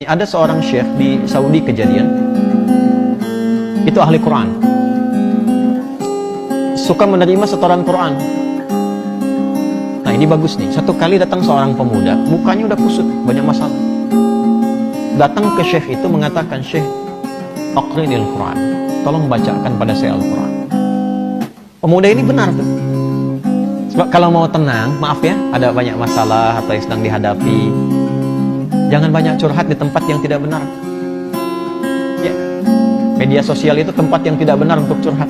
Ada seorang syekh di Saudi kejadian, itu ahli Quran, suka menerima setoran Quran. Nah ini bagus nih, satu kali datang seorang pemuda, mukanya udah kusut, banyak masalah. Datang ke syekh itu mengatakan, "Syekh, aqrinil Quran, tolong bacakan pada saya Al-Quran." Pemuda ini benar tuh. Sebab kalau mau tenang, maaf ya, ada banyak masalah atau yang sedang dihadapi, jangan banyak curhat di tempat yang tidak benar. Ya, media sosial itu tempat yang tidak benar untuk curhat.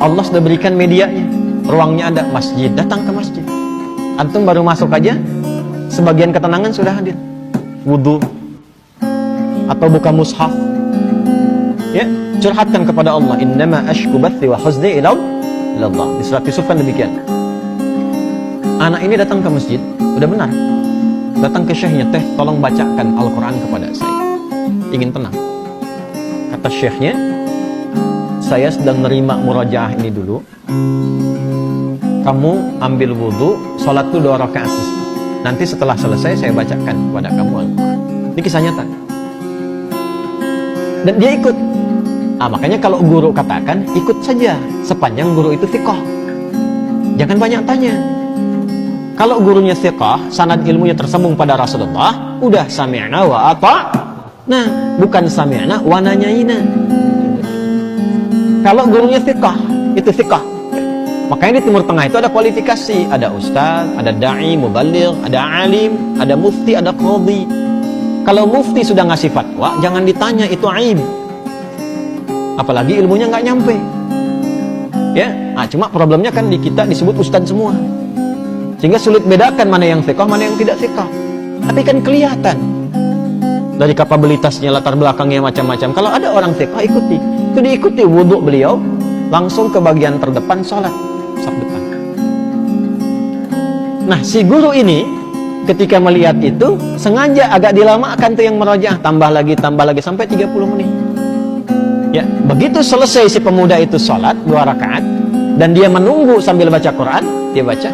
Allah sudah berikan medianya, ruangnya ada, masjid, datang ke masjid. Antum baru masuk aja, sebagian ketenangan sudah hadir. Wudu atau buka mushaf, ya, curhatkan kepada Allah. Innama ashku bathi wa huzni ila Allah. Di surat Yusuf kan demikian. Anak ini datang ke masjid, udah benar, datang ke syekhnya, "Teh, tolong bacakan Al-Quran kepada saya, ingin tenang." Kata syekhnya, "Saya sedang nerima murajaah ini dulu, kamu ambil wudu, sholat tuh 2 rakaat. Nanti setelah selesai saya bacakan kepada kamu Al-Quran." Ini kisah nyata. Dan dia ikut. Makanya kalau guru katakan, ikut saja sepanjang guru itu thiqah. Jangan banyak tanya. Kalau gurunya thiqah, sanad ilmunya tersambung pada Rasulullah, udah sami'na wa ata'. Nah, bukan sami'na wa nanyaina. Kalau gurunya thiqah, itu thiqah. Makanya di Timur Tengah itu ada kualifikasi, ada ustaz, ada da'i, mubaligh, ada alim, ada mufti, ada qadhi. Kalau mufti sudah ngasih fatwa, jangan ditanya, itu aib. Apalagi ilmunya nggak nyampe. Ya, cuma problemnya kan di kita disebut ustaz semua, sehingga sulit bedakan mana yang thiqah, mana yang tidak thiqah. Tapi kan kelihatan dari kapabilitasnya, latar belakangnya macam-macam. Kalau ada orang thiqah, ikuti. Itu diikuti wudhu beliau, langsung ke bagian terdepan sholat, saf depan. Nah, si guru ini ketika melihat itu, sengaja agak dilamakan tuh yang merajaah, tambah lagi sampai 30 menit. Ya, begitu selesai si pemuda itu sholat 2 rakaat dan dia menunggu sambil baca Quran, dia baca,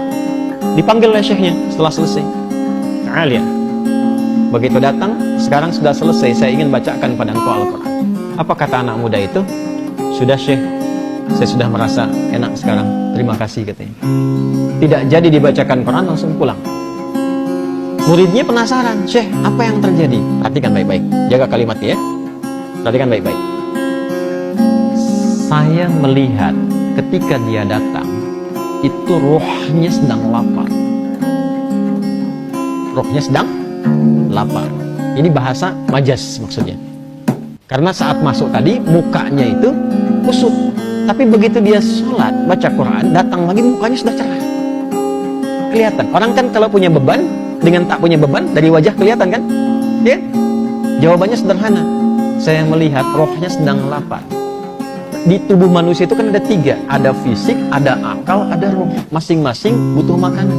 dipanggil oleh syekhnya setelah selesai. Alia, begitu datang, sekarang sudah selesai, saya ingin bacakan pada engkau Al-Quran. Apa kata anak muda itu? "Sudah syekh, saya sudah merasa enak sekarang, terima kasih," katanya. Tidak jadi dibacakan Quran, langsung pulang. Muridnya penasaran, "Syekh, apa yang terjadi?" Perhatikan baik-baik, jaga kalimatnya ya, perhatikan baik-baik. "Saya melihat ketika dia datang, itu rohnya sedang lapar." Rohnya sedang lapar. Ini bahasa majaz maksudnya. Karena saat masuk tadi, mukanya itu kusut. Tapi begitu dia sholat, baca Quran, datang lagi mukanya sudah cerah. Kelihatan. Orang kan kalau punya beban, dengan tak punya beban, dari wajah kelihatan kan? Ya? Jawabannya sederhana. Saya melihat rohnya sedang lapar. Di tubuh manusia itu kan ada 3, ada fisik, ada akal, ada roh. Masing-masing butuh makanan.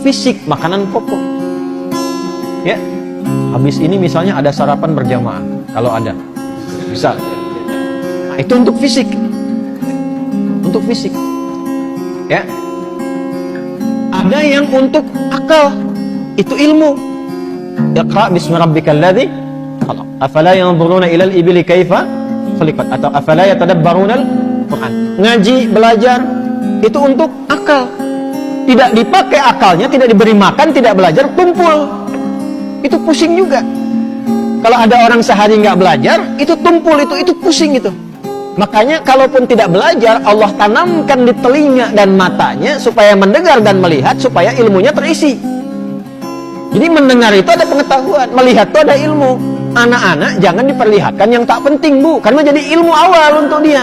Fisik, makanan pokok. Ya, habis ini misalnya ada sarapan berjamaah, kalau ada, bisa. Nah, itu untuk fisik, untuk fisik. Ya, ada yang untuk akal, itu ilmu. Iqra bismi rabbikal ladzi khalaq. Afala yanzuruna ilal ibili kaifa khuliqat, atau afala yatadabbarunal Quran. Ngaji, belajar, itu untuk akal. Tidak dipakai akalnya, tidak diberi makan, tidak belajar, tumpul. Itu pusing juga. Kalau ada orang sehari nggak belajar, itu tumpul, itu pusing itu. Makanya kalaupun tidak belajar, Allah tanamkan di telinga dan matanya supaya mendengar dan melihat, supaya ilmunya terisi. Jadi mendengar itu ada pengetahuan, melihat itu ada ilmu. Anak-anak jangan diperlihatkan yang tak penting, Bu, karena jadi ilmu awal untuk dia.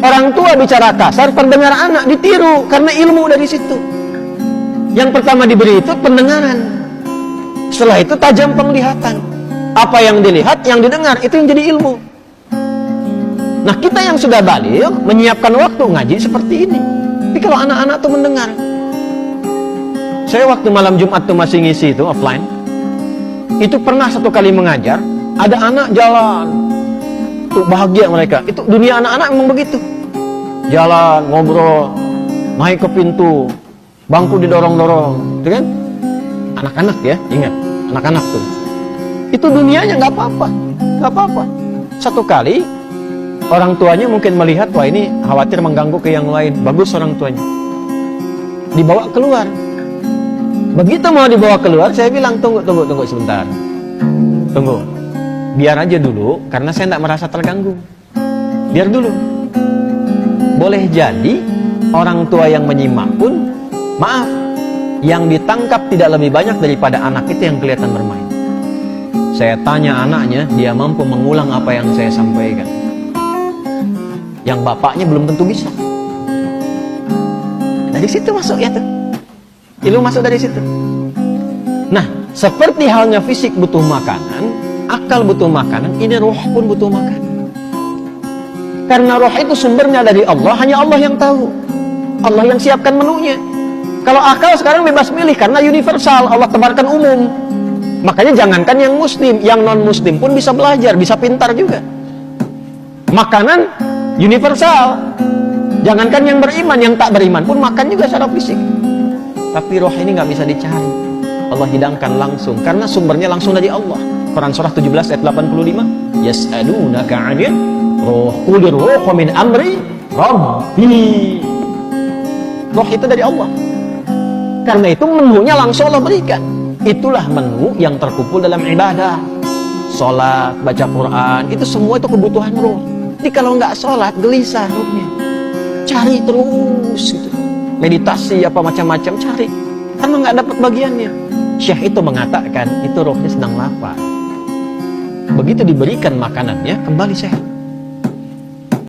Orang tua bicara kasar, pendengar anak ditiru karena ilmu dari situ. Yang pertama diberi itu pendengaran. Setelah itu tajam penglihatan. Apa yang dilihat, yang didengar, itu yang jadi ilmu. Nah, kita yang sudah baligh menyiapkan waktu ngaji seperti ini. Tapi kalau anak-anak tuh mendengar. Saya waktu malam Jumat tuh masih ngisi itu offline. Itu pernah satu kali mengajar, ada anak jalan, tuh bahagia mereka. Itu dunia anak-anak memang begitu. Jalan, ngobrol, naik ke pintu, bangku didorong-dorong, gitu kan? Anak-anak ya, ingat, anak-anak tuh. Itu dunianya nggak apa-apa, nggak apa-apa. Satu kali orang tuanya mungkin melihat, wah ini khawatir mengganggu ke yang lain, bagus orang tuanya, dibawa keluar. Begitu mau dibawa keluar, saya bilang tunggu sebentar, tunggu, biar aja dulu, karena saya tidak merasa terganggu. Biar dulu. Boleh jadi orang tua yang menyimak pun, maaf, yang ditangkap tidak lebih banyak daripada anak itu yang kelihatan bermain. Saya tanya anaknya, dia mampu mengulang apa yang saya sampaikan. Yang bapaknya belum tentu bisa. Dari situ masuk ya tuh. Ilmu masuk dari situ. Nah, seperti halnya fisik butuh makanan, akal butuh makanan, ini roh pun butuh makanan. Karena roh itu sumbernya dari Allah, hanya Allah yang tahu. Allah yang siapkan menunya. Kalau akal sekarang bebas milih karena universal, Allah tebarkan umum. Makanya jangankan yang muslim, yang non-muslim pun bisa belajar, bisa pintar juga. Makanan universal. Jangankan yang beriman, yang tak beriman pun makan juga secara fisik. Tapi roh ini nggak bisa dicari. Allah hidangkan langsung, karena sumbernya langsung dari Allah. Quran surah 17 ayat 85. Yas'alunaka 'anil ruh, qulir ruhu min amri rabbi. Roh itu dari Allah. Karena itu menunya langsung Allah berikan. Itulah menu yang terkumpul dalam ibadah. Sholat, baca Quran, itu semua itu kebutuhan roh. Jadi kalau nggak sholat, gelisah rohnya. Cari terus gitu. Meditasi apa macam-macam cari. Karena nggak dapat bagiannya. Syekh itu mengatakan, itu rohnya sedang lapar. Begitu diberikan makanannya, kembali sehat.